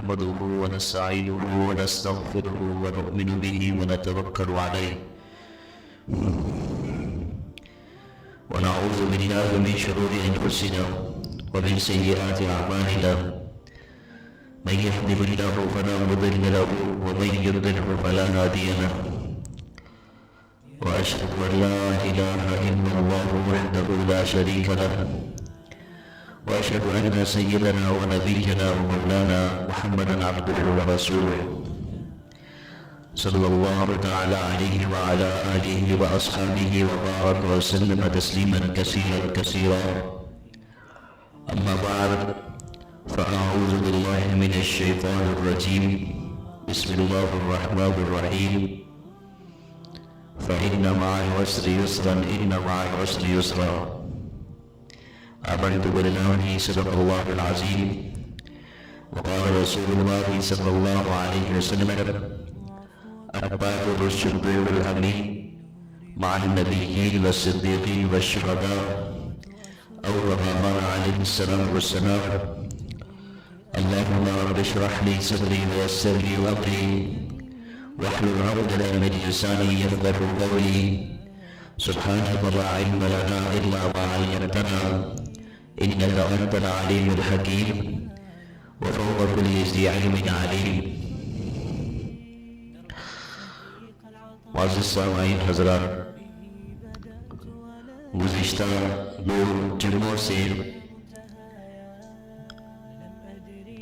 نحمده ونستعينه ونستغفره ونؤمن به ونتوكل عليه ونعوذ بالله من شرور أنفسنا ومن سيئات أعمالنا من يهده الله فلا مضل له ومن يضلل فلا هادي له وأشهد أن لا إله إلا الله وحده لا شريك له وأشهد أن سيدنا ونبينا ومولانا محمدا عبده ورسوله صلى الله تعالى عليه وعلى آله وأصحابه وبارك وسلم تسليما كثيرا كثيرا. أما بعد فأعوذ بالله من الشيطان الرجيم. بسم الله الرحمن الرحيم. فإن مع العسر يسرا إن مع العسر يسرا. آمنت بالله صدق الله العظيم. وقال رسول الله صلى الله عليه وسلم الطاهر الشرير الأمين مع النبيين والصديقين والشهداء أو كما عليه الصلاة والسلام. اللهم رب اشرح لي صدري ويسر لي أمري واحلل عقدة من لساني يفقهوا قولي. سبحانك لا علم لنا إلا ما علمتنا إنك أنت العليم الحكيم وفوق كل ذي علم عليم. معزز سامعین حضرات، گزشتہ 2 جمعوں سے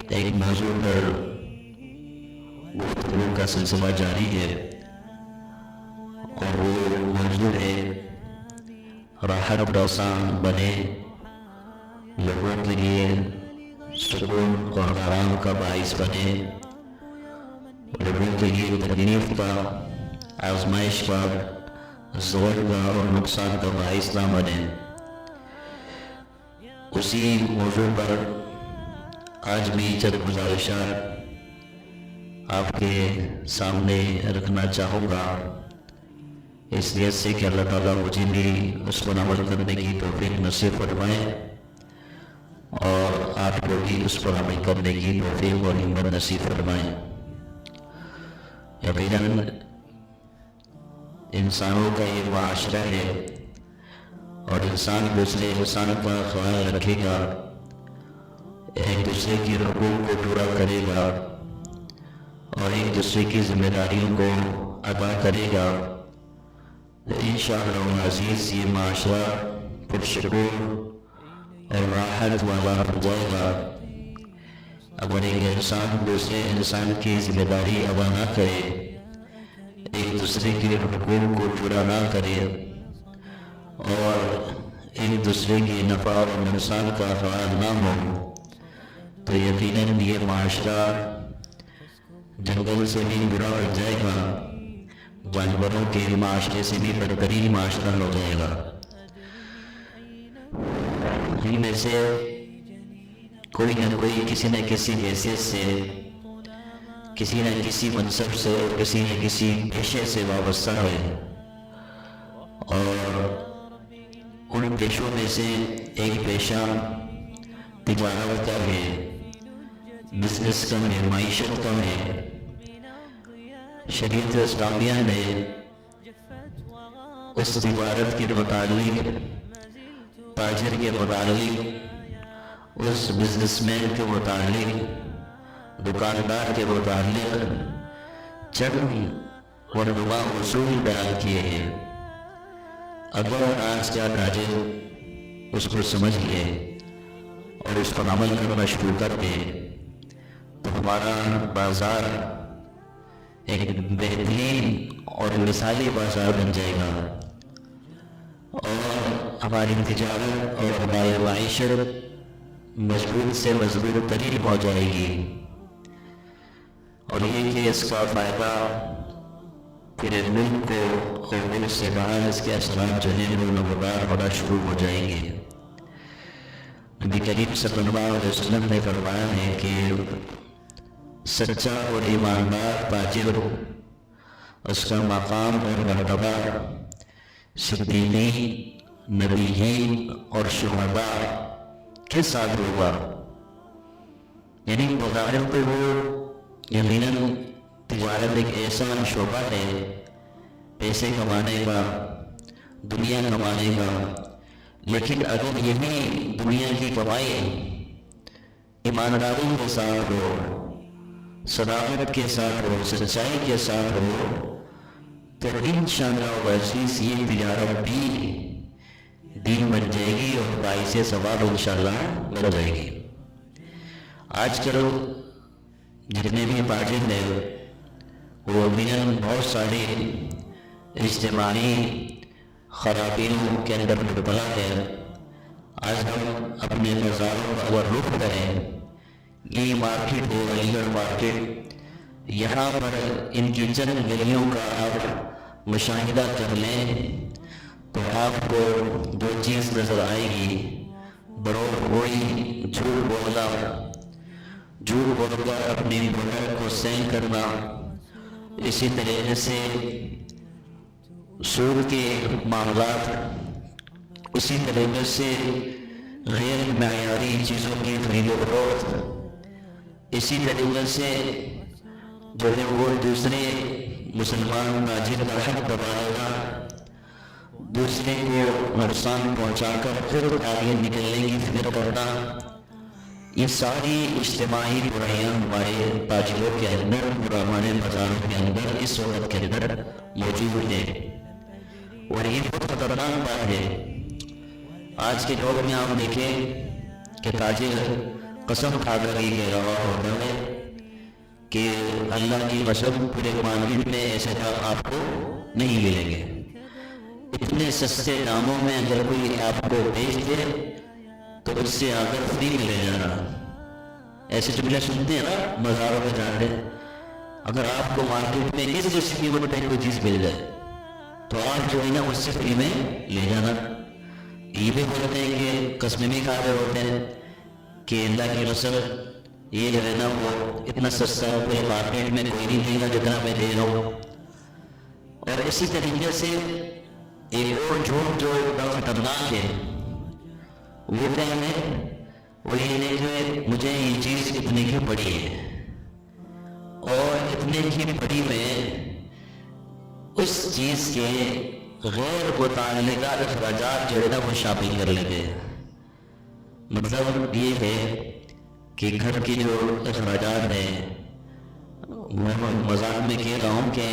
ایک موضوع پر گفتگو کا سلسلہ جاری ہے اور وہ موضوع ہے راحت آسان بنے، لوگوں کے لیے سکون اور آرام کا باعث بنے، لوگوں کے لیے تکلیف کا، آزمائش کا، زور کا اور نقصان کا باعث نہ بنے. اسی موضوع پر آج بھی چند گزارشات آپ کے سامنے رکھنا چاہوں گا، اس نیت سے کہ اللہ تعالیٰ مجھے بھی اس پر عمل کرنے کی توفیق نصیب فرمائے اور آپ کو بھی اس پر عمل کرنے کی توفیق اور ہمت نصیب فرمائے. یقیناً انسانوں کا یہ معاشرہ ہے اور انسان دوسرے انسان کا خیال رکھے گا، ایک دوسرے کی حقوق کو پورا کرے گا اور ایک دوسرے کی ذمہ داریوں کو ادا کرے گا، انشاءاللہ العزیز یہ معاشرہ پرسکون اور راحت والا ہو جائے گا. اگر ایک انسان دوسرے انسان کی ذمہ داری ادا نہ کرے، ایک دوسرے کے حقوق کو پورا نہ کرے اور ایک دوسرے کی نفع اور نقصان کا خیال نہ ہو، تو یقیناً یہ معاشرہ جنگل سے بھی برا ہو جائے گا، جانوروں کے معاشرے سے بھی بدترین معاشرہ ہو جائے گا. ان میں سے کوئی نہ کوئی کسی نہ کسی حیثیت سے، کسی نہ کسی منصب سے، کسی نہ کسی پیشے سے وابستہ ہے اور ان پیشوں میں سے ایک پیشہ تجارت کا ہے، بزنس کا ہے، معیشت کا ہے. شریعت اسلامیہ نے اس تجارت کے متعلق، تاجر کے متعلق، اس بزنس مین کے متعلق، دکاندار کے متعلق چند مرتبہ اصول بیان کیے ہیں. اگر آج کا تاجر اس کو سمجھ لے اور اس پر عمل کرنا شروع کر دے تو ہمارا بازار ایک بہترین اور مثالی بازار بن جائے گا اور ہماری تجارت اور ہماری معیشت مضبوط سے مضبوط ترین ہو جائے گی. اور یہ کہ اس کا فائدہ پھر ملک کو اور ملک سے باہر اس کے اثرات جو ہیں وہ نمودار ہونا شروع ہو جائیں گے. نبی کریم صلی اللہ علیہ وسلم نے فرمایا ہے کہ سچا اور ایماندار تاجر اس کا مقام اور مرتبہ صدیقین، نبیین اور شہداء کے ساتھ ہوگا. یعنی بظاہر پہ وہ یقیناً تجارت ایک ایسا شعبہ ہے پیسے کمانے کا، دنیا کمانے کا، لیکن اگر یہی دنیا کی کمائی ایمانداری کے ساتھ ہو، صداقت کے ساتھ ہو، سچائی کے ساتھ ہو، تو انشاءاللہ عزیز یہ تجارت بھی دین بن جائے گی اور باعث ثواب انشاءاللہ بن جائے گی۔ آج کل جتنے بھی تاجر ہیں وہ بہت ساری اجتماعی خرابیوں کے اندر مبتلا ہے۔ آج ہم اپنے بازاروں کا اگر رخ کریں، یہ مارکیٹ ہے علی گڑھ مارکیٹ، یہاں پر ان کی چند گلیوں کا آپ مشاہدہ کر لیں تو آپ کو جو چیز نظر آئے گی، بروڑ کوئی جھوٹ بولنا، جھوٹ بول کر اپنی پروڈکٹ کو سیل کرنا، اسی طریقے سے سود کے معاملات، اسی طریقے سے غیر معیاری چیزوں کی خرید و فروخت، اسی طریقے سے جو ہے وہ دوسرے مسلمان تاجر کا حق دبائے گا، دوسرے کو نقصان پہنچا کر پھر آگے نکلنے کی فکر کرنا، یہ ساری اجتماعی برائیاں ہمارے تاجروں کے اندر اور ہمارے بازاروں کے اندر اس وقت کے اندر موجود ہے، اور یہ بہت خطرناک بات ہے۔ آج کے دور میں آپ دیکھیں کہ تاجر قسم کھا کر یہ کہہ رہا ہوتا ہے کہ اللہ کی قسم پورے مارکیٹ میں ایسے کام آپ کو نہیں ملیں گے، اتنے سستے داموں میں اگر کوئی آپ کو بیچ دے تو اس سے آ کر فری ملے جانا۔ ایسے جملے سنتے ہیں نا بازاروں میں جاتے، اگر آپ کو مارکیٹ میں اس قیمت پہ کوئی چیز مل جائے تو آپ جو ہے نا اس سے فری میں لے جانا۔ یہ بھی بولتے ہیں کہ قسمیں بھی کھا رہے ہوتے ہیں کہ اللہ کی قسم یہ جو ہے نا وہ اتنا سستا ہے، پورے مارکیٹ میں کوئی نہیں دے گا جتنا میں دے رہا ہوں۔ اور اسی طریقے سے ایک اور جھوٹ جو بڑا خطرناک ہے وہ کیا ہے، وہ یہ ہے کہ مجھے یہ چیز اتنے کی پڑی ہے، اور اتنے کی پڑی میں اس چیز کے غیر متعلقہ اخراجات جو ہے نا وہ شامل کر لیتے ہیں۔ مطلب یہ ہے کہ گھر کی جو اخراجات ہیں، میں مذاق میں کہہ رہا ہوں کہ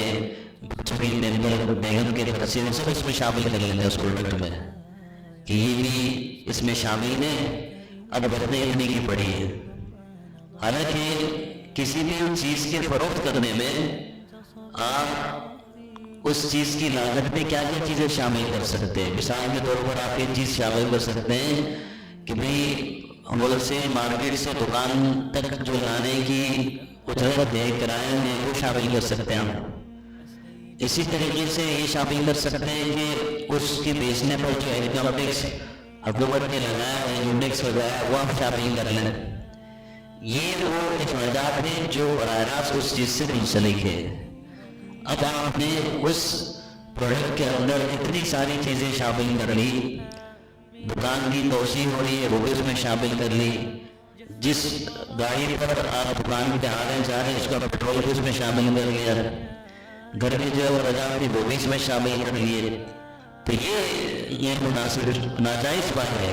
بچوں کی بیگم کے خرچے سب اس میں شامل کر لیتے ہیں اس پروڈکٹ میں، کہ یہ بھی اس میں شامل ہے، اب بھرنے لینے کی پڑی ہے۔ حالانکہ کسی بھی چیز کے فروخت کرنے میں آپ اس چیز کی لاگت میں کیا کیا چیزیں شامل کر سکتے ہیں۔ مثال کے طور پر آپ یہ چیز شامل کر سکتے ہیں کہ بھئی ہول سیل مارکیٹ سے دکان تک جو لانے کی اجرت ہے، کرایہ ہے، وہ شامل کر سکتے ہیں ہم۔ اسی طریقے سے یہ شامل کر سکتے ہیں کہ اس کی بیچنے پر جو انکم ٹیکس حکومت نے لگایا ہے، جو ٹیکس لگایا ہے وہ آپ شامل کر لیں۔ یہ وہ اخراجات ہیں جو براہ راست اس چیز سے منسلک ہے۔ اب آپ نے اس پروڈکٹ کے اندر اتنی ساری چیزیں شامل کر لی، دکان کی توسیع ہو رہی ہے وہ بھی اس میں شامل کر لی، جس گاڑی پر آپ دکان کے آنے جا رہے ہیں اس کا پیٹرول بھی اس میں شامل کر لیا، گھر میں جو ہے رضا بھی وہ بھی اس میں شامل کر لیے، تو یہ مناسب ناجائز بات ہے۔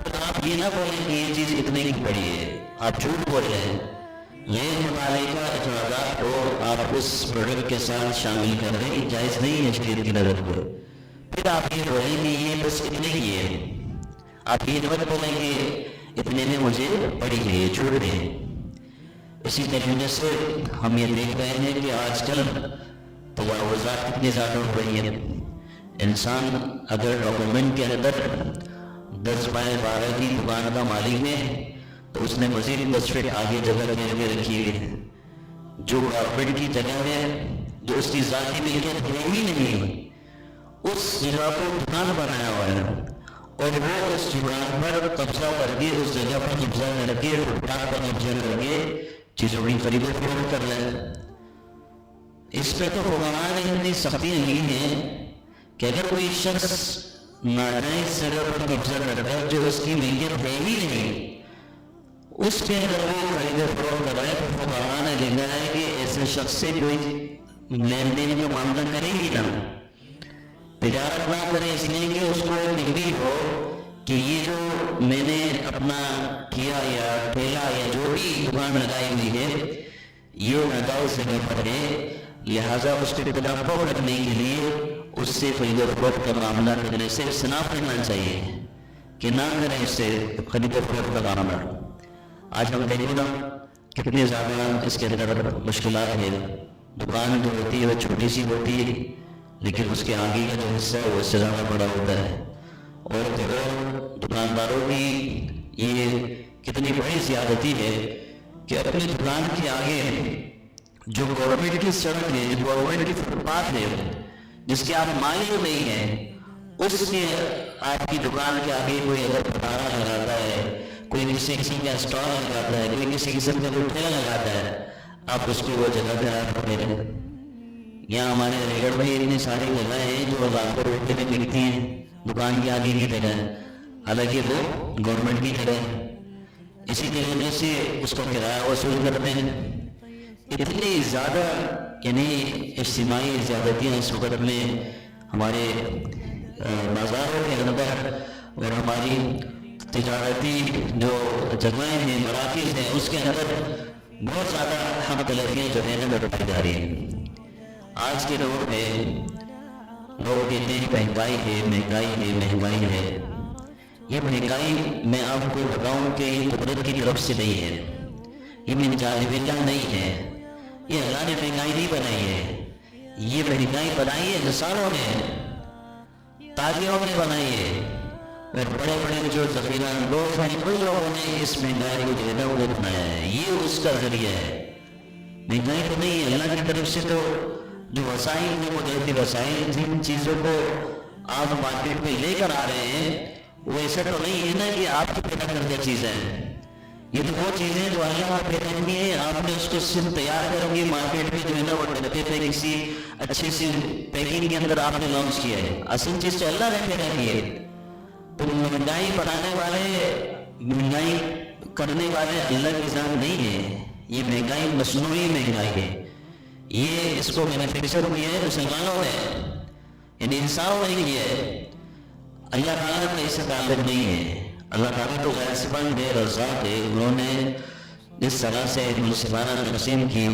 تو آپ یہ نہ بولیں کہ یہ چیز اتنے کی پڑی ہے، آپ جھوٹ بول رہے ہیں، یہ ممالکہ اخراجات کو آپ اس پروڈکٹ کے ساتھ شامل کر رہے ہیں، جائز نہیں ہے شریعت کی نظر پر۔ پھر آپ یہ بولیں کہ یہ بس اتنے ہی ہے، آپ یہ نہ بولیں کہ اتنے میں مجھے پڑی ہے، یہ جھوٹ ہے۔ اسی طریقے سے ہم یہ دیکھ رہے ہیں کہ آج کل تجاوزات کتنی زیادہ ہو رہی ہیں۔ انسان اگر ڈاکومنٹ کے اندر 10/12 کی دکان کا مالک ہے تو اس نے مزید 10 فٹ آگے جگہ لگے رکھی ہے، جو گورنمنٹ کی جگہ ہے، جو اس کی ذاتی ملکیت ہے ہی نہیں، اس جگہ کو دکان بنایا ہوا ہے، اور وہ اس دکان پر قبضہ کر کے، اس جگہ پر قبضہ کر کے، فٹپاتھ پر قبضہ کر کے چیزوں کی خرید و فروخت کر لیں۔ اس پہ تو فقہاء نے اتنی سختیاں لی ہیں کہ اگر کوئی شخص ناجائز جگہ پر قبضہ کرتا ہے جو اس کی ملکیت ہے ہی نہیں، اس کے اندر وہ خرید فروخت کر رہے ہیں تو فقہاء نے لکھا ہے کہ ایسے شخص سے کوئی لین دین جو معاملہ کرے گی نا، تجارت نہ کرے، اس لیے کہ اس کو نگری ہو کہ یہ جو میں نے اپنا کیا یا ٹھیلا یا جو بھی دکان لگائی ہوئی ہے یہ ناجائز جگہ پر ہے، لہٰذا اس کے خلاف رکھنے کے لیے اس سے خرید و فروخت کا معاملہ کرنے سے اجتناب کرنا چاہیے کہ نہ کریں اس سے خرید و فروخت کا معاملہ۔ آج ہم دیکھیں گا کتنے زیادہ اس کے اندر مشکلات ہیں۔ دکان جو ہوتی ہے وہ چھوٹی سی ہوتی ہے لیکن اس کے آگے کا جو حصہ ہے وہ اس سے زیادہ بڑا ہوتا ہے، اور دکانداروں کی یہ کتنی بڑی زیادتی ہے کہ اپنی دکان کے آگے جو گورنمنٹ کی سڑک ہے، جو گورنمنٹ کی فٹ پاتھ ہے، جس کے آپ مالک نہیں ہیں، اس سے آپ کی دکان کے آگے کوئی اگر پٹارا لگاتا ہے، کوئی کسی قسم کا اسٹال لگاتا ہے، کوئی کسی قسم کا کوئی ٹھیلا لگاتا ہے، آپ اس کو وہ جگہ پہ آپ پکڑے رہے۔ یہاں ہمارے علی گڑھ میں اتنی ساری جگہیں ہیں جو لاکھوں روپے میں ملتی ہیں دکان کے آگے کی جگہ، حالانکہ وہ گورنمنٹ کی جگہ ہے، اسی کی وجہ سے اس کو کرایہ وصول کرتے ہیں۔ اتنی زیادہ یعنی اجتماعی زیادتیاں اس وقت میں ہمارے بازاروں کے اندر اور ہماری تجارتی جو جگہیں ہیں، مراکز ہیں، اس کے اندر بہت زیادہ حق تلفیاں جو ہیں لوٹائی جا رہی ہیں۔ آج کے دور میں لوگ کہتے ہیں مہنگائی ہے، مہنگائی ہے، مہنگائی ہے۔ یہ مہنگائی میں آپ کو بتاؤں کہ یہ قدرت کی طرف سے نہیں ہے، یہ میری جانب اللہ نہیں ہے، یہ اللہ نے مہنگائی نہیں بنائی ہے، یہ مہنگائی بنائی ہے انسانوں نے، تاجروں نے بنائی ہے، اور بڑے بڑے جو ذخیرہ لوگ ہیں ان لوگوں نے اس مہنگائی کو جو ہے نا وہ بنایا ہے، یہ اس کا ذریعہ ہے۔ مہنگائی تو نہیں ہے، اللہ کی طرف سے تو جو وسائل ہیں، قدرتی وسائل، جن چیزوں کو آپ مارکیٹ میں لے کر آ رہے ہیں وہ ایسا تو نہیں ہے نا کہ آپ کی پیدا کردہ چیزیں ہیں، یہ تو وہ چیزیں جو اللہ پیدا کی ہیں، آپ نے اس کو صرف تیار کر کے مارکیٹ میں جو ہے نا وہ ڈبے پہ کسی اچھی سی پیکنگ کے اندر آپ نے لانچ کیا ہے، اصل چیز تو اللہ نے پیدا کی ہے۔ تو مہنگائی بڑھانے والے، مہنگائی کرنے والے اللہ کی ذات نہیں ہے، یہ مہنگائی مصنوعی مہنگائی ہے، یہ اس کو مینوفیکچر کیا ہے مسلمانوں نے، یعنی انسانوں نے کیا ہے۔ اللہ تعالیٰ کا اس سے تعلق نہیں ہے، اللہ تعالیٰ تو غیر صفت ہے، رزاق ہے، انہوں نے جس طرح سے منصفانہ تقسیم کی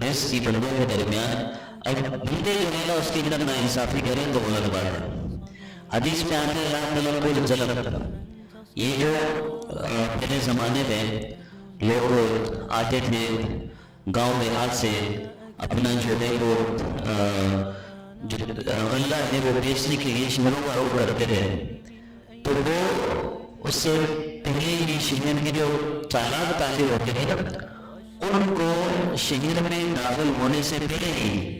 رزق کی بندوں کے درمیان، اگر بندے جو ہے نا اس کی اندر نا انصافی کریں تو غلط بات ہے۔ حدیث میں آتے ہیں یہ جو پہلے زمانے میں لوگ آتے تھے گاؤں دیہات سے اپنا جو ہے وہ غلہ ہے وہ بیچنے کے لیے شہروں کا رخ کرتے تھے، تو وہ اس سے پہلے ہی شہر کے جو چالان تاجر ہوتے تھے ان کو شہر میں داخل ہونے سے پہلے ہی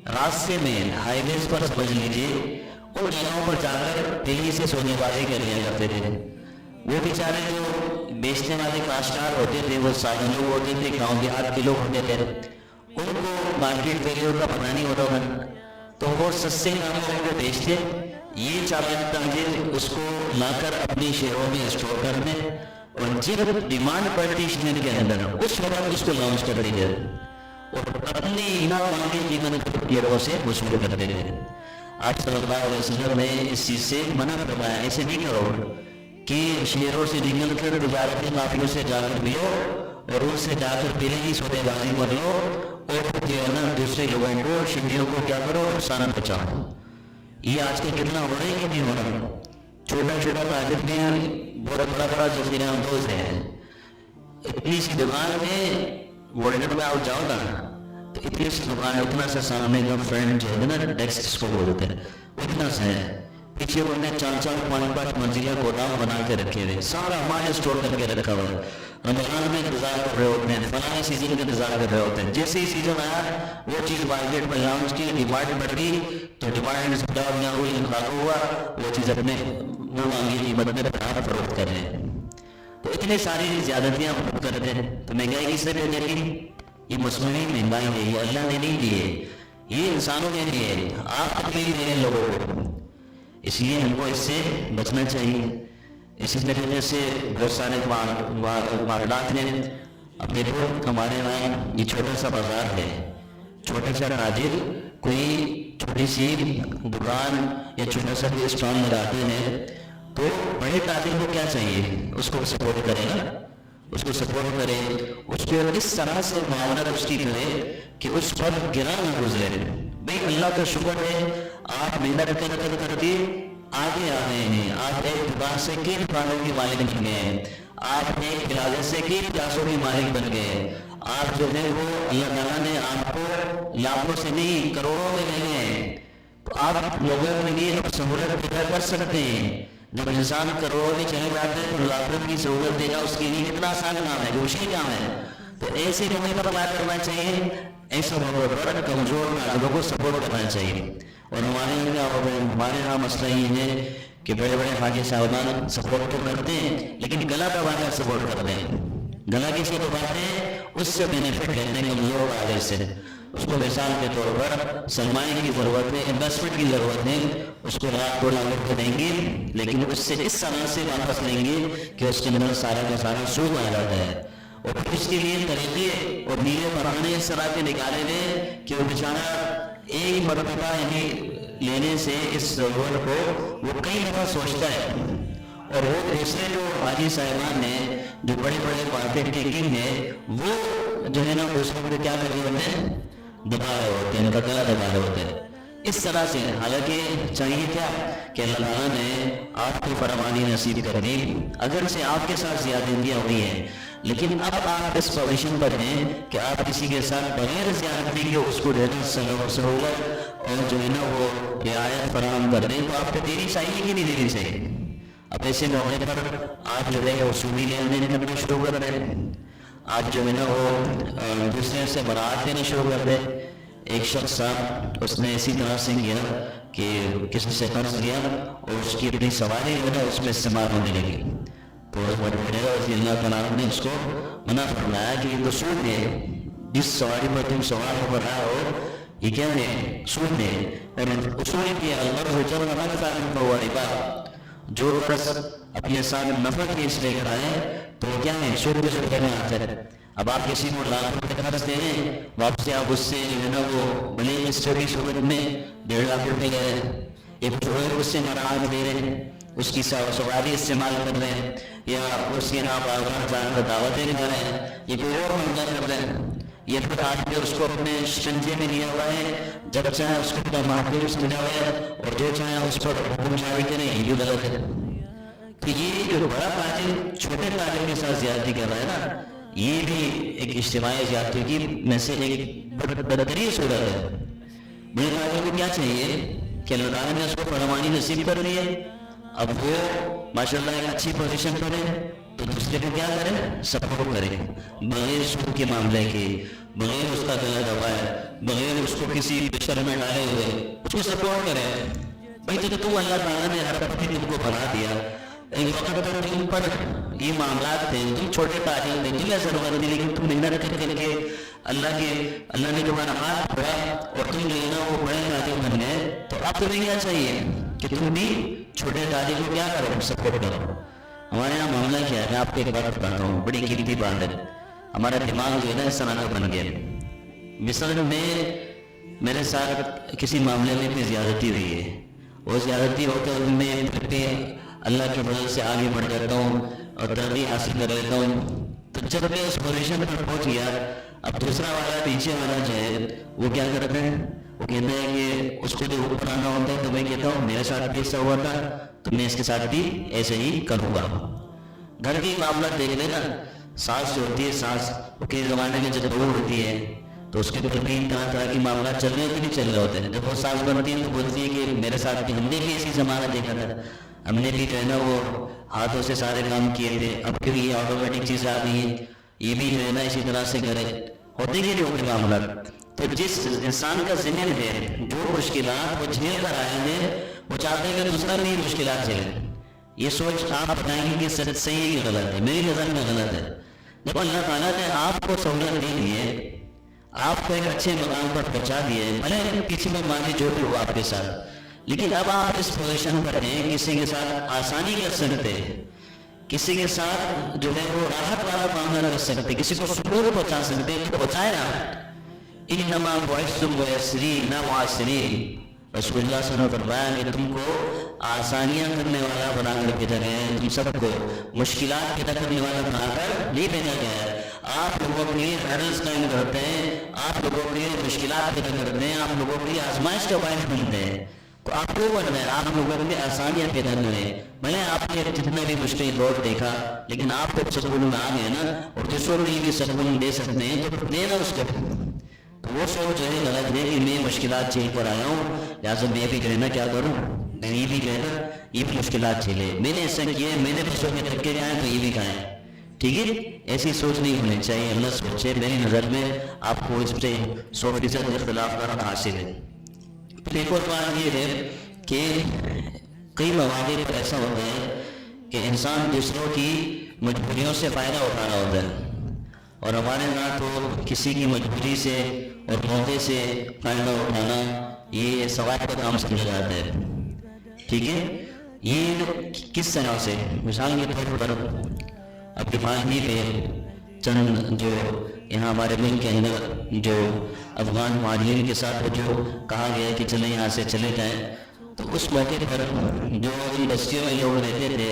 راستے میں ہائی ویز پر سمجھ لیجیے ان جگہوں پر جا کر پہلے سے سونے بازی کر لیا کرتے تھے۔ وہ بیچارے جو بیچنے والے کاشتکار ہوتے تھے وہ سارے لوگ ہوتے تھے، گاؤں دیہات کے لوگ ہوتے تھے، ان کو مارکیٹ ویلیو کا پتہ نہیں ہوتا تھا، تو وہ سستے داموں کو بیچتے، یہ چالان تاجر اس کو لا کر اپنی شہروں میں اسٹور کرنے، اور جب ڈیمانڈ پڑتی شہر کے اندر اس وقت اس کو لانچ کر دیں گے اور اپنی قیمت سے وصول کر دیں گے۔ آپ صلی اللہ علیہ وسلم نے اس چیز سے منع فرمایا، ایسے نہیں کرو کہ شہروں سے نکل کر تجارتی قافلوں سے جا کر ملو اور ان سے جا کر پہلے ہی سودے بازی کر لو اور جو ہے نا دوسرے لوگوں کو شہریوں کو کیا کرو نقصان پہنچاؤ۔ یہ آج کل کتنا ہو رہا ہے کہ نہیں ہو رہا؟ چھوٹا چھوٹا تاجر میں بہت بڑا بڑا ذخیرہ اندوز ہے، اتنی سی دکان میں ورلڈ میں آپ جاؤ نا تو اتنی سی دکان ہے، اتنا سا سامنے کا فرنٹ جو ہے نا ڈیسک جس کو بولتے ہیں اتنا سا ہے، پیچھے انہوں نے 4-4 5-5 منزلہ گودام بنا کے رکھے ہوئے، سارا ہمارے اسٹور کر کے رکھا ہوا ہے۔ رمضان میں انتظار کر رہے ہوتے ہیں، فلاں سیزن کا انتظار کر رہے ہوتے ہیں، جیسے ہی سیزن آیا وہ چیز مارکیٹ میں لانچ کی، ڈیمانڈ بڑھ گئی تو ڈیمانڈ سپلائی نہ ہوئی، انخلاق ہوا، وہ چیز اپنے مانگی قیمت میں فروخت کر رہے ہیں۔ تو اتنے ساری زیادتیاں کرتے ہیں، تو مہنگائی کس سے پیدا کی؟ یہ مصنوعی مہنگائی ہے، یہ اللہ نے نہیں دی ہے، یہ انسانوں نے دی ہے، آپ اپنے لیے لوگوں کو، اس لیے ہم کو اس سے بچنا چاہیے۔ اسی طریقے سے بہت سارے واردات ہیں اپنے لوگ. ہمارے وہاں یہ چھوٹا سا بازار ہے، چھوٹا سا تاجر کوئی چھوٹی سی دکان یا چھوٹا سا بھی اسٹال لگاتے ہیں، تو بڑے تاجر کو کیا چاہیے؟ اس کو سپورٹ کرے گا، اس کو سپورٹ کرے، اس پہ اس طرح سے معاملہ اس کی کرے کہ اس پر گرا نہ گزرے. بھئی اللہ کا شکر ہے آپ محنت کرتے آگے آ گئے ہیں، آپ ایک دکان سے کئی دکانوں کی مالک بن گئے ہیں، آپ ایک پلازے سے کئی پلازوں کی مالک بن گئے. آپ جو ہے وہ اللہ تعالیٰ نے آپ کو لاکھوں سے نہیں کروڑوں میں لے گئے، تو آپ لوگوں کے لیے سہولت پیدا کر سکتے ہیں. جب انسان کروڑوں میں چلے جاتے ہیں تو لاکھوں کی سہولت دینا اس کے لیے کتنا آسان کام ہے، مشکل کام ہے. تو ایسے لوگوں پر بات کرنا چاہیے، ایسا بڑا کمزور لوگوں کو سپورٹ کرنا چاہیے. اور ہمارے یہاں مسئلہ یہ ہے کہ بڑے بڑے حاجی صاحبان سپورٹ تو کرتے ہیں لیکن گلا دبا کر سپورٹ کرتے ہیں. گلا کسی کو بات ہے اس سے بینیفٹ لینے کے لوگ آگے سے اس کو مثال کے طور پر سرمایہ کی ضرورت ہے، انویسٹمنٹ کی ضرورت ہے، اس کو لاکھ 2 لاکھ دیں گے لیکن اس سے اس طرح سے واپس لیں گے کہ اس کے اندر سارا کا سارا سود آ جاتا ہے. اور پھر اس کے لیے طریقے اور نیلے بڑھانے اس طرح کے نکالے گئے کہ وہ بیچارہ ایک مرتبہ یعنی لینے سے اس ضرورت کو وہ کئی دفعہ سوچتا ہے. اور وہ دوسرے جو حاجی صاحبان ہیں جو بڑے بڑے مارکیٹ کے کنگ ہیں وہ جو ہے نا اس کو کیا کر رہے ہوتے ہیں، دبا رہے ہوتے ہیں، ان کا گلا دبا رہے ہوتے ہیں اس طرح سے. حالانکہ چاہیے کیا کہ اللہ تعالیٰ نے آپ کو فرمانی نصیب کر دی، اگر سے آپ کے ساتھ زیادتیاں ہوئی ہیں لیکن اب آپ اس پوزیشن پر ہیں کہ آپ کسی کے ساتھ بغیر زیادتی کے اس کو دینا سہولت اور جو ہے نا وہ رعایت فراہم کر دیں تو آپ کو دینی چاہیے کہ نہیں دینی چاہیے. اب ایسے موقع پر آپ جو ہے اصولی لین دین کرنا شروع کر رہے ہیں، آپ جو ہے نا وہ دوسرے سے برات دینا شروع کر دیں. ایک شخص صاحب اس نے اسی طرح سے کیا کہ کسی سے قرض لیا اور اس کی اپنی سواری جو ہے اس میں استعمال ہونے لگی، تو اللہ تعالیٰ نے اس کو منع فرمایا کہ یہ تو سود ہے، جس سواری پر تم سوار ہو رہا ہو یہ کیا ہے، سود ہے. اور اصول کی جو رقص اپنے ساتھ نفع کے اس لے کر آئے تو کیا ہے، سود کے سود میں آتا ہے. اب آپ کسی کو لاکھ روپے قرض دے رہے ہیں، واپسی آپ اس سے جو ہے نا وہ بنے اسٹوری صورت میں 1.5 لاکھ روپے لے رہے ہیں، ایک جو اس سے ناراض دے رہے ہیں، اس کی سواری استعمال کر رہے ہیں یا اس کے نام پر دعوتیں نکال رہے ہیں، یہ کوئی اور منظر کر رہے ہیں. یہ پھر آج بھی اس کو اپنے شنجے میں لیا ہوا ہے، جب چاہے اس کو مارکیٹ سے ملا ہوا ہے اور جو چاہے اس پر حکم جاری کریں یہ غلط ہے. تو یہ جو بڑا تاجر چھوٹے تاجر کے ساتھ زیادتی کر رہا ہے نا، یہ بھی ایک اجتماعی زیادتی کی میں سے ایک بدترین صورت ہے. بڑے تاجر کو کیا چاہیے کہ اللہ تعالیٰ نے اس کو فرمانی نصیب کر دی ہے، اب وہ ماشاءاللہ ایک اچھی پوزیشن پر ہے تو دوسرے کو کیا کرے، سپورٹ کرے، بغیر سود کے معاملے کے، بغیر اس کا گلا دبائے، بغیر اس کو کسی پریشر میں ڈالے ہوئے اس کو سپورٹ کرے. بھائی تو تم اللہ تعالیٰ نے ہر وقت تم کو بنا دیا، ایک وقت پر تم پر یہ معاملات تھے، تم چھوٹے تاجر تھے، تمہیں ضرورت نہیں لیکن تم محنت کر کے اللہ نے تمہارا ہاتھ پڑا اور تم جو ہے نا وہ بڑے تاجر بن گئے. تو اب تمہیں کیا چاہیے کہ تم بھی چھوٹے تاجر کو کیا کرو، سپورٹ کرو. ہمارے یہاں معاملہ کیا ہے، میں آپ کو ایک بات بتا رہا ہوں، بڑی قیمتی بات ہے. ہمارا دماغ جو ہے نا اس طرح کا بن گیا. مثال میں میرے ساتھ کسی معاملے میں بھی زیادتی ہوئی ہے، وہ زیادتی ہو کر میں اللہ کے فضل سے آگے بڑھ جاتا ہوں اور ترقی حاصل کر لیتا ہوں. تو جب میں اس پوزیشن پر پہنچ گیا، اب دوسرا والا پیچھے والا جو ہے وہ کیا کرتا ہے، وہ کہتا ہے کہ اس کو جو اوپر آنا ہوتا ہے تو میں کہتا ہوں میرے ساتھ بھی ایسا ہوا تھا تو میں اس کے ساتھ بھی ایسے ہی کروں گا. گھر کی معاملات دیکھ لینا، ساس جو ہوتی ہے، ساس کے زمانے میں جب بہو ہوتی ہے تو اس کے تو کہیں طرح کی معاملات چل رہے ہیں کہ نہیں چل رہے ہوتے ہیں. جب وہ ساس بنتی ہے تو بولتی ہے کہ میرے ساتھ بھی ہم نے بھی ایسی زمانہ دیکھا تھا، ہم نے بھی جو ہے نا وہ ہاتھوں سے سارے کام کیے تھے، اب کیوں یہ آٹومیٹک چیز آ گئی ہے، یہ بھی جو ہے نا اسی طرح سے کرے ہوتے کہ نہیں معاملات. تو جس انسان کا ذہن ہے جو مشکلات وہ جھیل کر آئے ہیں وہ چاہتے ہیں کہ دوسرا نہیں مشکلات جھیلے. یہ سوچ آپ بتائیں گے کہ صحیح ہے کہ غلط ہے، میری نظر میں غلط ہے. جب اللہ تعالیٰ نے آپ کو سہولت دی ہے، آپ کو ایک اچھے مقام پر پہنچا دیے، بھلے کسی میں مانے جو بھی ہو آپ کے ساتھ، لیکن اب آپ اس پوزیشن پر ہیں کسی کے ساتھ آسانی کر سکتے ہیں. کسی کے ساتھ جو ہے وہ راحت والا معاملہ کر سکتے، کسی کو سکون پہنچا سکتے، تو پہنچائے نا. انما بعثت ميسرين نہ معسرین. رسول اللہ صلی اللہ علیہ وسلم فرمایا کہ تم کو آسانیاں کرنے والا بنا کر بھیجا گیا ہے، تم سب کو مشکلات پیدا کرنے والا بنا کر نہیں بھیجا گیا ہے. آپ لوگوں کے لیے ہرڈلز قائم کرتے ہیں، آپ لوگوں کے لیے مشکلات پیدا کرتے ہیں، آپ لوگوں کے لیے آزمائش کا باعث بنتے ہیں. تو آپ کو بننا ہے، آپ لوگوں کے لیے آسانیاں پیدا کریں. بھلے آپ نے جتنا بھی مشکل دور دیکھا، لیکن آپ کو سکون میں آ گئے نا، اور دوسروں کے لیے بھی سکون دے سکتے ہیں تو دینا اس کو. وہ سوچ جو ہے غلط ہے کہ میں مشکلات جھیل کر آیا ہوں، لہٰذا میں بھی جو ہے نا کیا کروں، میں یہ بھی جو ہے نا یہ بھی مشکلات جھیلے، میں نے ایسا کیا ہے، میں نے بچوں کے تھکے جائیں تو یہ بھی کھائیں. ٹھیک ہے، ایسی سوچ نہیں ہونی چاہیے. اللہ سوچے میری نظر میں آپ کو اس سے 100% اختلاف کرنا حاصل ہے. ایک اور بات یہ ہے کہ کئی مواقع پر ایسا ہوتا ہے کہ انسان دوسروں کی مجبوریوں سے فائدہ اٹھا رہا ہوتا ہے، اور ہمارے یہاں تو کسی کی مجبوری سے اور موقع سے فائدہ اٹھانا یہ ثواب کا کام سمجھا جاتا ہے. ٹھیک ہے، یہ کس طرح سے؟ مثال کے طور پر اب دماغی پہ چند جو یہاں ہمارے ملک کے اندر جو افغان مہاجرین کے ساتھ جو کہا گیا کہ چلیں یہاں سے چلے جائیں، تو اس موقع پر جو ان بستیوں میں لوگ رہتے تھے،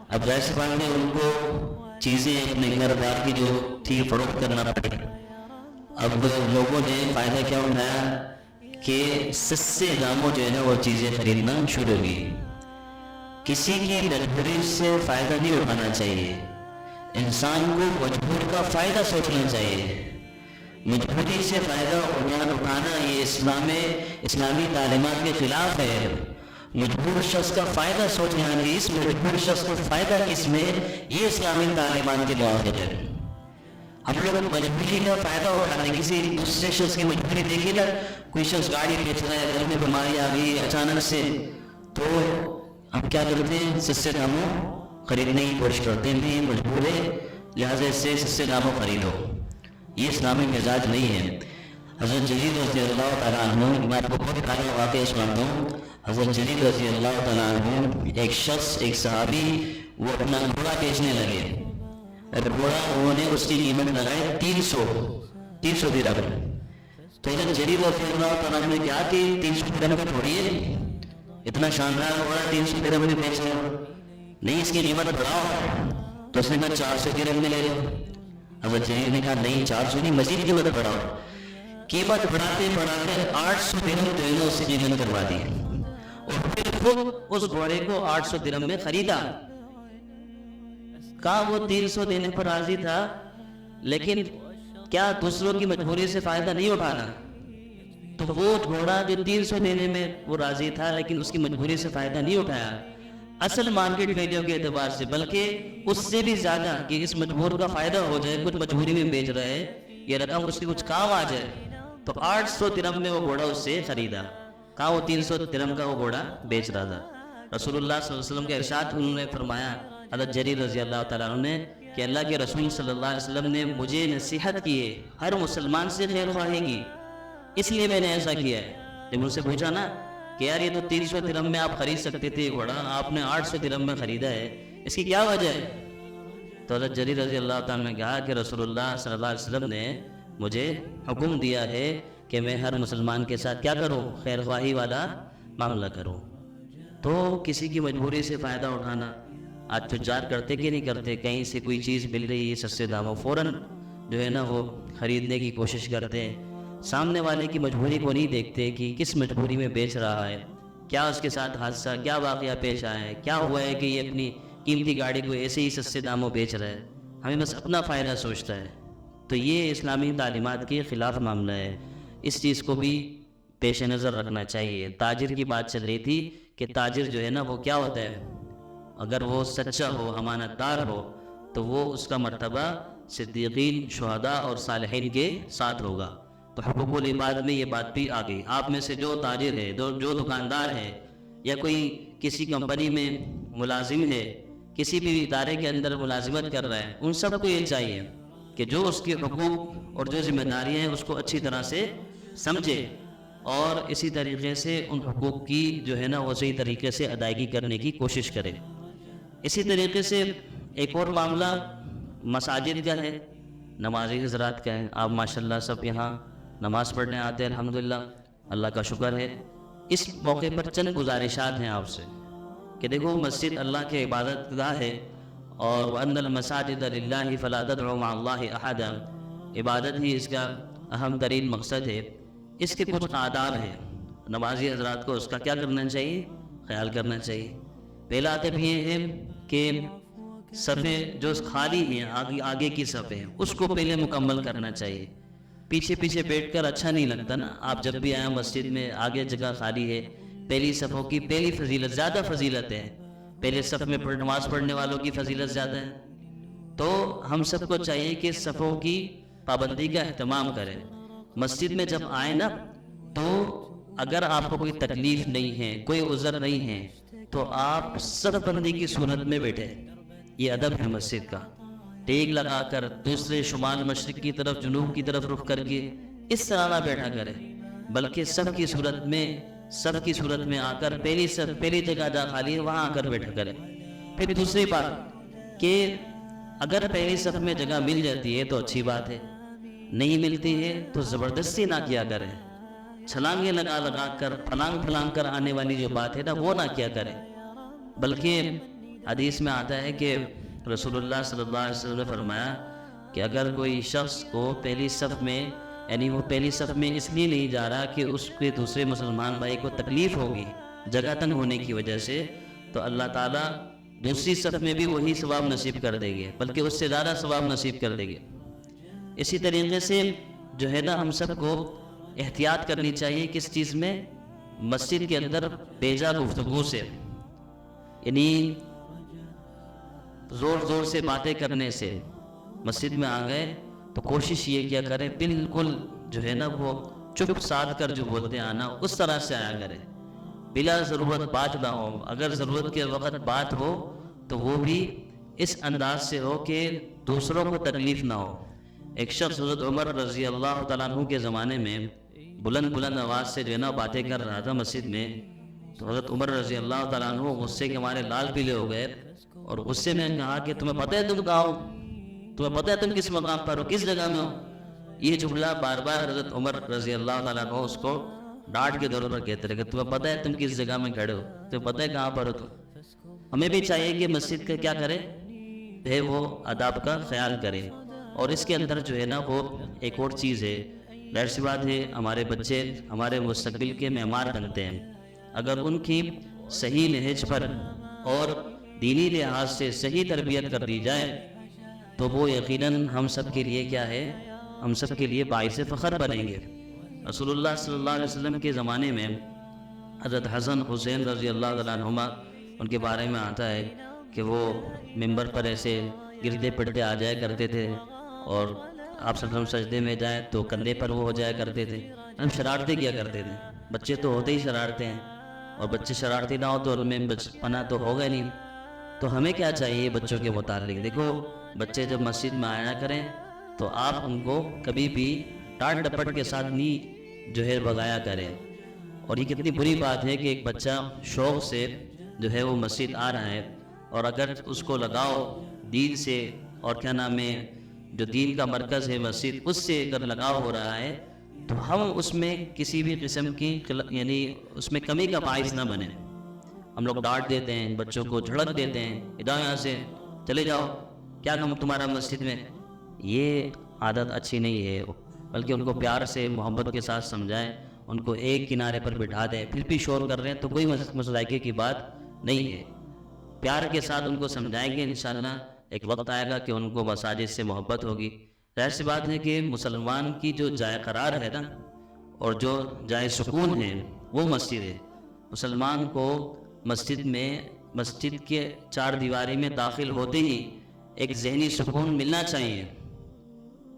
اب ظاہر سی بات ہے ان کو چیزیں اپنے گھر بار کی جو تھی فروخت کرنا پڑی. اب لوگوں نے فائدہ کیا اٹھایا کہ سستے داموں جو ہے نا وہ چیزیں خریدنا شروع کی. کسی کی مجبوری سے فائدہ نہیں اٹھانا چاہیے، انسان کو مجبور کا فائدہ سوچنا چاہیے. مجبوری سے فائدہ اٹھانا یہ اسلامی تعلیمات کے خلاف ہے. مجبور شخص کا فائدہ سوچنا ہے، اس مجبور شخص کو فائدہ کس میں، یہ اسلامی تعلیمات کے موافق ہے. ہم لوگ مجبوری کا فائدہ اٹھانا ہے، کسی دوسرے شخص کی مجبوری دیکھیے نا، کوئی شخص گاڑی بیچ رہا ہے، گھر میں بیماری آ گئی اچانک سے، تو ہم کیا کرتے ہیں، سستے داموں خریدنے کی کوشش کرتے ہیں. مجبور ہے لہٰذا اس سے سستے داموں خریدو. یہ اسلامی مزاج نہیں ہے. حضرت جلیل رضی اللہ تعالیٰ عنہ، میں آپ کو بہت پہلا واقعہ سناتا ہوں. حضرت جلیل رضی اللہ تعالیٰ عنہ ایک شخص، ایک صحابی، وہ اپنا گھوڑا بیچنے لگے. گھوڑا انہوں نے اس کی قیمت لگائی 300 درہم. تو حضرت جلیل رضی اللہ تعالیٰ عنہ نے کہا کہ 300 درہم کا تھوڑی ہے، اتنا شاندار گھوڑا 300 درہم میں بیچ رہے ہو، نہیں اس کی قیمت بڑھاؤ. تو اس نے کہا 400 درہم میں لے لو. حضرت جلیل نے کہا نہیں 400 نہیں، مزید قیمت بڑھاؤ. قیمت بڑھاتے 800 درہم جو ہے نا اس سے قیمت کروا دی، اور پھر خود اس گھوڑے کو 800 درہم میں خریدا. کہا وہ 300 دینے پر راضی تھا، لیکن کیا دوسروں کی مجبوری سے فائدہ نہیں اٹھانا؟ تو وہ گھوڑا جو 300 دینے میں وہ راضی تھا، لیکن اس کی مجبوری سے فائدہ نہیں اٹھایا اصل مارکیٹ ویلیو کے اعتبار سے، بلکہ اس سے بھی زیادہ کہ اس مجبور کا فائدہ ہو جائے، کچھ مجبوری میں بیچ رہے ہیں، یہ رقم اس کی کچھ کام آ جائے. تو 800 درہم میں وہ گھوڑا اس سے خریدا. کہا وہ 300 درہم کا وہ گھوڑا بیچ رہا تھا. رسول اللہ صلی اللہ علیہ وسلم کے ارشاد انہوں نے فرمایا، حضرت جریر رضی اللہ تعالیٰ عنہ نے، کہ اللہ کے رسول صلی اللہ علیہ وسلم نے مجھے نصیحت کی ہے ہر مسلمان سے خیر خواہی کی، اس لیے میں نے ایسا کیا ہے. جب مجھ سے پوچھا نا کہ یار یہ تو 300 درہم میں آپ خرید سکتے تھے گھوڑا، آپ نے 800 درہم میں خریدا ہے، اس کی کیا وجہ ہے؟ تو حضرت جریر رضی اللہ تعالیٰ نے کہا کہ رسول اللہ صلی اللہ علیہ وسلم نے مجھے حکم دیا ہے کہ میں ہر مسلمان کے ساتھ کیا کروں، خیر خواہی والا معاملہ کروں. تو کسی کی مجبوری سے فائدہ اٹھانا آج تجار کرتے کہ نہیں کرتے؟ کہیں سے کوئی چیز مل رہی ہے سستے داموں، فوراً جو ہے نا وہ خریدنے کی کوشش کرتے ہیں. سامنے والے کی مجبوری کو نہیں دیکھتے کہ کس مجبوری میں بیچ رہا ہے، کیا اس کے ساتھ حادثہ، کیا واقعہ پیش آیا ہے، کیا ہوا ہے کہ یہ اپنی قیمتی گاڑی کو ایسے ہی سستے داموں بیچ رہا ہے، ہمیں بس اپنا فائدہ سوچتا ہے. تو یہ اسلامی تعلیمات کے خلاف معاملہ ہے. اس چیز کو بھی پیش نظر رکھنا چاہیے. تاجر کی بات چل رہی تھی کہ تاجر جو ہے نا وہ کیا ہوتا ہے، اگر وہ سچا ہو، امانت دار ہو، تو وہ اس کا مرتبہ صدیقین، شہداء اور صالحین کے ساتھ ہوگا. تو حقوق العباد میں یہ بات بھی آ گئی. آپ میں سے جو تاجر ہے، جو دکاندار ہے، یا کوئی کسی کمپنی میں ملازم ہے، کسی بھی ادارے کے اندر ملازمت کر رہا ہے، ان سب کو یہ چاہیے کہ جو اس کے حقوق اور جو ذمہ داریاں ہیں اس کو اچھی طرح سے سمجھے، اور اسی طریقے سے ان حقوق کی جو ہے نا وہ صحیح طریقے سے ادائیگی کرنے کی کوشش کرے. اسی طریقے سے ایک اور معاملہ مساجد کا ہے، نمازی حضرات کا ہے. آپ ماشاءاللہ سب یہاں نماز پڑھنے آتے ہیں، الحمدللہ اللہ کا شکر ہے. اس موقع پر چند گزارشات ہیں آپ سے کہ دیکھو مسجد اللہ کے عبادت گاہ ہے، اور وَأَنَّ الْمَسَاجِدَ لِلَّهِ فَلَا تَدْعُوا مَعَ اللَّهِ أَحَدًا، عبادت ہی اس کا اہم ترین مقصد ہے. اس کے کچھ آداب ہیں، نمازی حضرات کو اس کا کیا کرنا چاہیے، خیال کرنا چاہیے. پہلا ادب یہ ہے کہ صفیں جو خالی ہیں، آگے کی صفیں ہیں، اس کو پہلے مکمل کرنا چاہیے. پیچھے پیچھے بیٹھ کر اچھا نہیں لگتا نا. آپ جب بھی آئیں مسجد میں، آگے جگہ خالی ہے، پہلی صفوں کی پہلی فضیلت، زیادہ فضیلت ہے. پہلے صف میں نماز پڑھنے والوں کی فضیلت زیادہ ہے. تو ہم سب کو چاہیے کہ صفوں کی پابندی کا اہتمام کریں. مسجد میں جب آئیں نا، تو اگر آپ کو کوئی تکلیف نہیں ہے، کوئی عذر نہیں ہے، تو آپ صف بندی کی صورت میں بیٹھے. یہ ادب ہے مسجد کا. ٹیک لگا کر دوسرے شمال مشرق کی طرف، جنوب کی طرف رخ کر کے اس طرح نہ بیٹھا کرے، بلکہ صف کی صورت میں آ کر پہلی جگہ جہاں خالی ہے وہاں آ کر بیٹھا کرے. پھر دوسری بات کہ اگر پہلی صف میں جگہ مل جاتی ہے تو اچھی بات ہے، نہیں ملتی ہے تو زبردستی نہ کیا کریں. چھلانگیں لگا کر پھلانگ کر آنے والی جو بات ہے نا، وہ نہ کیا کریں. بلکہ حدیث میں آتا ہے کہ رسول اللہ صلی اللہ علیہ وسلم نے فرمایا کہ اگر کوئی شخص کو پہلی صف میں، یعنی وہ پہلی صف میں اس لیے نہیں جا رہا کہ اس کے دوسرے مسلمان بھائی کو تکلیف ہوگی جگہ تنگ ہونے کی وجہ سے، تو اللہ تعالیٰ دوسری صف میں بھی وہی ثواب نصیب کر دے گے، بلکہ اس سے زیادہ ثواب نصیب کر دے گے. اسی طریقے سے جو ہے نا، ہم سب کو احتیاط کرنی چاہیے کس چیز میں، مسجد کے اندر بیجا گفتگو سے، یعنی زور سے باتیں کرنے سے. مسجد میں آ گئے تو کوشش یہ کیا کریں، بالکل جو ہے نا وہ چپ سادھ کر جو بولتے آنا، اس طرح سے آیا کریں. بلا ضرورت بات نہ ہو. اگر ضرورت کے وقت بات ہو تو وہ بھی اس انداز سے ہو کہ دوسروں کو تکلیف نہ ہو. ایک شخص حضرت عمر رضی اللہ تعالیٰ عنہ کے زمانے میں بلند آواز سے جو ہے نا باتیں کر رہا تھا مسجد میں، تو حضرت عمر رضی اللہ تعالیٰ عنہ غصے کے ہمارے لال پیلے ہو گئے، اور غصے میں کہا کہ تمہیں پتہ ہے تم کہاں ہو، تمہیں پتہ ہے تم کس مقام پر ہو، کس جگہ میں ہو. یہ جملہ بار بار حضرت عمر رضی اللہ تعالیٰ عنہ اس کو ڈانٹ کے طور پر کہتے رہے کہ تمہیں پتہ ہے تم کس جگہ میں کھڑے ہو، تمہیں پتہ ہے کہاں پر ہو تم. ہمیں بھی چاہیے کہ مسجد کا کیا کرے ہے، وہ آداب کا خیال کرے. اور اس کے اندر جو ہے نا وہ ایک اور چیز ہے، ظاہر سی بات ہے ہمارے بچے ہمارے مستقبل کے معمار بنتے ہیں. اگر ان کی صحیح نہج پر اور دینی لحاظ سے صحیح تربیت کر دی جائے تو وہ یقیناً ہم سب کے لیے کیا ہے، ہم سب کے لیے باعث فخر بنیں گے. رسول اللہ صلی اللہ علیہ وسلم کے زمانے میں حضرت حسن حسین رضی اللہ تعالیٰ عنہما، ان کے بارے میں آتا ہے کہ وہ ممبر پر ایسے گرتے پڑتے آ جایا کرتے تھے، اور آپ صلی اللہ علیہ وسلم سجدے میں جائیں تو کندھے پر وہ ہو جایا کرتے تھے. ہم شرارتیں کیا کرتے تھے. بچے تو ہوتے ہی شرارتے ہیں، اور بچے شرارتی نہ ہو تو ان میں بچپنا تو ہوگا نہیں. تو ہمیں کیا چاہیے بچوں کے متعلق، دیکھو بچے جب مسجد میں آیا کریں تو آپ ان کو کبھی بھی ڈانٹ ڈپٹ کے ساتھ نہیں جو ہے بھگایا کریں. اور یہ کتنی بری بات ہے کہ ایک بچہ شوق سے جو ہے وہ مسجد آ رہا ہے، اور اگر اس کو لگاؤ دین سے، اور کیا نام ہے جو دین کا مرکز ہے مسجد، اس سے اگر لگاؤ ہو رہا ہے تو ہم اس میں کسی بھی قسم کی یعنی اس میں کمی کا باعث نہ بنے. ہم لوگ ڈانٹ دیتے ہیں، بچوں کو جھڑک دیتے ہیں، ادھر یہاں سے چلے جاؤ، کیا کام تمہارا مسجد میں. یہ عادت اچھی نہیں ہے، بلکہ ان کو پیار سے محبت کے ساتھ سمجھائیں، ان کو ایک کنارے پر بٹھا دیں. پھر بھی شور کر رہے ہیں تو کوئی مذائقے کی بات نہیں ہے. پیار کے ساتھ ان کو سمجھائیں گے، انشاءاللہ ایک وقت آئے گا کہ ان کو مساجد سے محبت ہوگی. ظاہر سی بات ہے کہ مسلمان کی جو جائے قرار ہے نا، اور جو جائے سکون ہے وہ مسجد ہے. مسلمان کو مسجد کے چار دیواری میں داخل ہوتے ہی ایک ذہنی سکون ملنا چاہیے.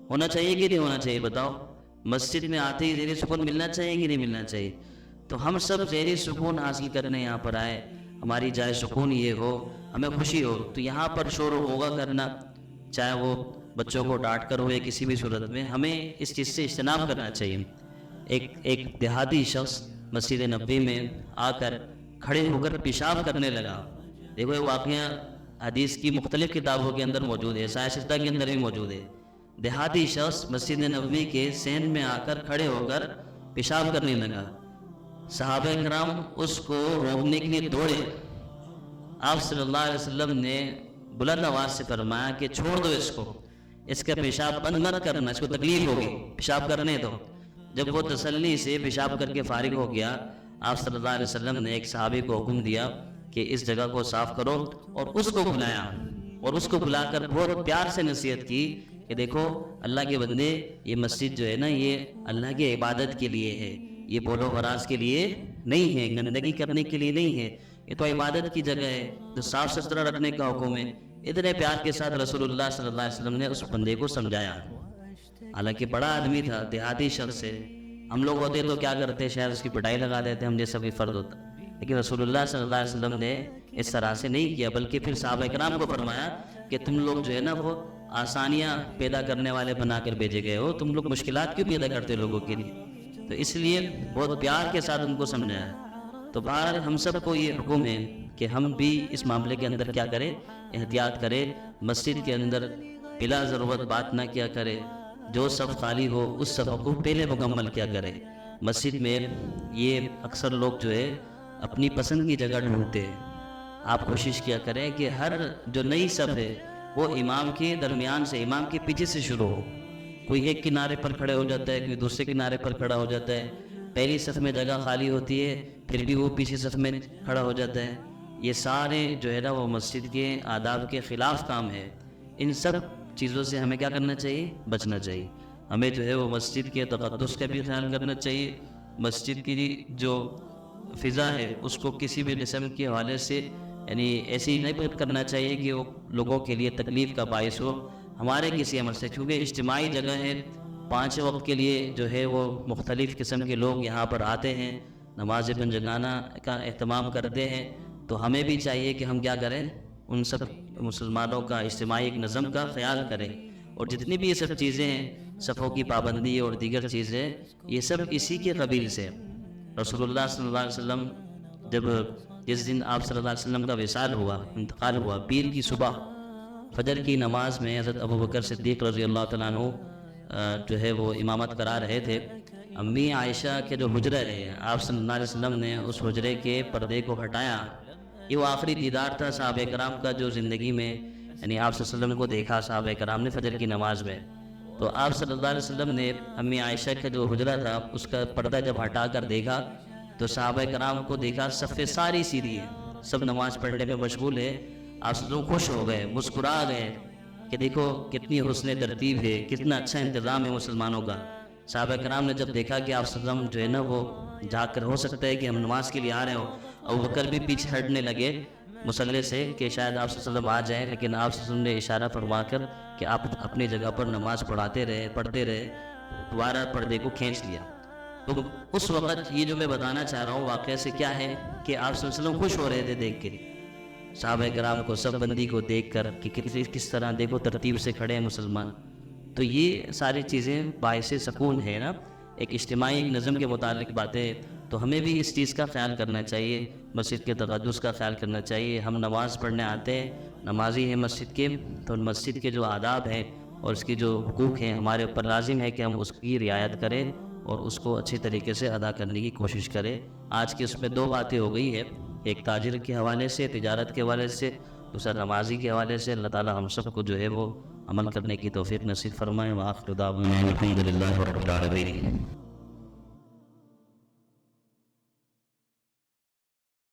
ہونا چاہیے کہ نہیں ہونا چاہیے بتاؤ؟ مسجد میں آتے ہی ذہنی سکون ملنا چاہیے کہ نہیں ملنا چاہیے؟ تو ہم سب ذہنی سکون حاصل کرنے یہاں پر آئے، ہماری جائے سکون یہ ہو، ہمیں خوشی ہو. تو یہاں پر شور ہوگا کرنا، چاہے وہ بچوں کو ڈانٹ کر ہوئے کسی بھی صورت میں، ہمیں اس چیز سے اجتناب کرنا چاہیے. ایک دیہاتی شخص مسجد نبوی میں آ کر کھڑے ہو کر پیشاب کرنے لگا. دیکھو یہ واقعہ حدیث کی مختلف کتابوں کے اندر موجود ہے، سایہ ستہ کے اندر بھی موجود ہے۔ دیہاتی شخص مسجد نبوی کے سین میں آ کر کھڑے ہو کر پیشاب کرنے لگا، صحابہ کرام اس کو روکنے کے لیے دوڑے۔ آپ صلی اللہ علیہ وسلم نے بلند آواز سے فرمایا کہ چھوڑ دو اس کو، اس کا پیشاب بند مت کرنا، اس کو تکلیف ہوگی، پیشاب کرنے دو۔ جب وہ تسلی سے پیشاب کر کے فارغ ہو گیا، آپ صلی اللہ علیہ وسلم نے ایک صحابی کو حکم دیا کہ اس جگہ کو صاف کرو، اور اس کو بلایا، اور اس کو بلا کر بہت پیار سے نصیحت کی کہ دیکھو اللہ کے بندے، یہ مسجد جو ہے نا یہ اللہ کی عبادت کے لیے ہے، یہ بول و براز کے لیے نہیں ہے، گندگی کرنے کے لیے نہیں ہے، یہ تو عبادت کی جگہ ہے، تو صاف ستھرا رکھنے کا حکم ہے۔ اتنے پیار کے ساتھ رسول اللہ صلی اللہ علیہ وسلم نے اس بندے کو سمجھایا۔ حالانکہ بڑا آدمی تھا، دیہاتی شخص سے، ہم لوگ ہوتے تو کیا کرتے، شاید اس کی پٹائی لگا دیتے، ہم جیسا کوئی فرد ہوتا، لیکن رسول اللہ صلی اللہ علیہ وسلم نے اس طرح سے نہیں کیا، بلکہ پھر صحابہ کرام کو فرمایا کہ تم لوگ جو ہے نا وہ آسانیاں پیدا کرنے والے بنا کر بھیجے گئے ہو، تم لوگ مشکلات کیوں پیدا کرتے ہو لوگوں کے لیے؟ تو اس لیے بہت پیار کے ساتھ ان کو سمجھایا۔ تو بہرحال ہم سب کو یہ حکم ہے کہ ہم بھی اس معاملے کے اندر کیا کریں، احتیاط کریں، مسجد کے اندر بلا ضرورت بات نہ کیا کرے، جو صف خالی ہو اس صف کو پہلے مکمل کیا کرے۔ مسجد میں یہ اکثر لوگ جو ہے اپنی پسند کی جگہ ڈھونڈتے ہیں، آپ کوشش کیا کریں کہ ہر جو نئی صف ہے وہ امام کے درمیان سے، امام کے پیچھے سے شروع ہو۔ کوئی ایک کنارے پر کھڑے ہو جاتا ہے، کوئی دوسرے کنارے پر کھڑا ہو جاتا ہے، پہلی صف میں جگہ خالی ہوتی ہے پھر بھی وہ پیچھے صف میں کھڑا ہو جاتا ہے۔ یہ سارے جو ہے نا وہ مسجد کے آداب کے خلاف کام ہے۔ ان سب چیزوں سے ہمیں کیا کرنا چاہیے، بچنا چاہیے۔ ہمیں جو ہے وہ مسجد کے تقدس کا بھی خیال کرنا چاہیے، مسجد کی جو فضا ہے اس کو کسی بھی قسم کے حوالے سے یعنی ایسی نہیں کرنا چاہیے کہ وہ لوگوں کے لیے تکلیف کا باعث ہو ہمارے کسی عمل سے، کیونکہ اجتماعی جگہ ہے، 5 وقت کے لیے جو ہے وہ مختلف قسم کے لوگ یہاں پر آتے ہیں، نماز پنجگانہ کا اہتمام کرتے ہیں، تو ہمیں بھی چاہیے کہ ہم کیا کریں، ان سب مسلمانوں کا اجتماعی ایک نظم کا خیال کریں۔ اور جتنی بھی یہ سب چیزیں ہیں، صفوں کی پابندی اور دیگر چیزیں، یہ سب اسی کے قبیل سے۔ رسول اللہ صلی اللہ علیہ وسلم جس دن آپ صلی اللہ علیہ وسلم کا وصال ہوا، انتقال ہوا، پیر کی صبح فجر کی نماز میں حضرت ابوبکر صدیق رضی اللہ تعالیٰ عنہ جو ہے وہ امامت کرا رہے تھے۔ امی عائشہ کے جو حجرہ ہے، آپ صلی اللہ علیہ وسلم نے اس حجرے کے پردے کو ہٹایا۔ یہ وہ آخری دیدار تھا صحابہ کرام کا جو زندگی میں یعنی آپ صلی اللہ علیہ وسلم کو دیکھا صحابہ کرام نے فجر کی نماز میں۔ تو آپ صلی اللہ علیہ وسلم نے امی عائشہ کا جو حجرہ تھا اس کا پردہ جب ہٹا کر دیکھا تو صحابہ کرام کو دیکھا صفیں ساری سیدھی ہے، سب نماز پڑھنے میں مشغول ہے۔ آپ صلی اللہ علیہ وسلم خوش ہو گئے، مسکرا گئے کہ دیکھو کتنی حسن ترتیب ہے، کتنا اچھا انتظام ہے مسلمانوں کا۔ صحابہ کرام نے جب دیکھا کہ آپ صلی اللہ علیہ وسلم جو ہے نا وہ جا کر ہو سکتا ہے کہ ہم نماز کے لیے آ رہے ہوں، ابوبکر بھی پیچھے ہٹنے لگے مصلی سے کہ شاید آپ صلی اللہ علیہ وسلم آ جائیں، لیکن آپ صلی اللہ علیہ وسلم نے اشارہ فرما کر کہ آپ اپنی جگہ پر نماز پڑھتے رہے، دوبارہ پردے کو کھینچ لیا۔ تو اس وقت یہ جو میں بتانا چاہ رہا ہوں واقعہ سے کیا ہے کہ آپ صلی اللہ علیہ وسلم خوش ہو رہے تھے دیکھ کے صحابہ کرام کو، سب بندی کو دیکھ کر کہ کس طرح دیکھو ترتیب سے کھڑے ہیں مسلمان۔ تو یہ ساری چیزیں باعث سکون ہے نا، ایک اجتماعی ایک نظم کے متعلق باتیں، تو ہمیں بھی اس چیز کا خیال کرنا چاہیے، مسجد کے تقدس کا خیال کرنا چاہیے۔ ہم نماز پڑھنے آتے ہیں، نمازی ہیں مسجد کے، تو مسجد کے جو آداب ہیں اور اس کی جو حقوق ہیں ہمارے اوپر لازم ہے کہ ہم اس کی رعایت کریں اور اس کو اچھی طریقے سے ادا کرنے کی کوشش کریں۔ آج کی اس میں 2 باتیں ہو گئی ہے، ایک تاجر کے حوالے سے، تجارت کے حوالے سے، دوسرا نمازی کے حوالے سے۔ اللہ تعالی ہم سب کو جو ہے وہ عمل کرنے کی توفیق نصیب فرمائے۔ وآخر دعوانا الحمد للہ رب العالمین۔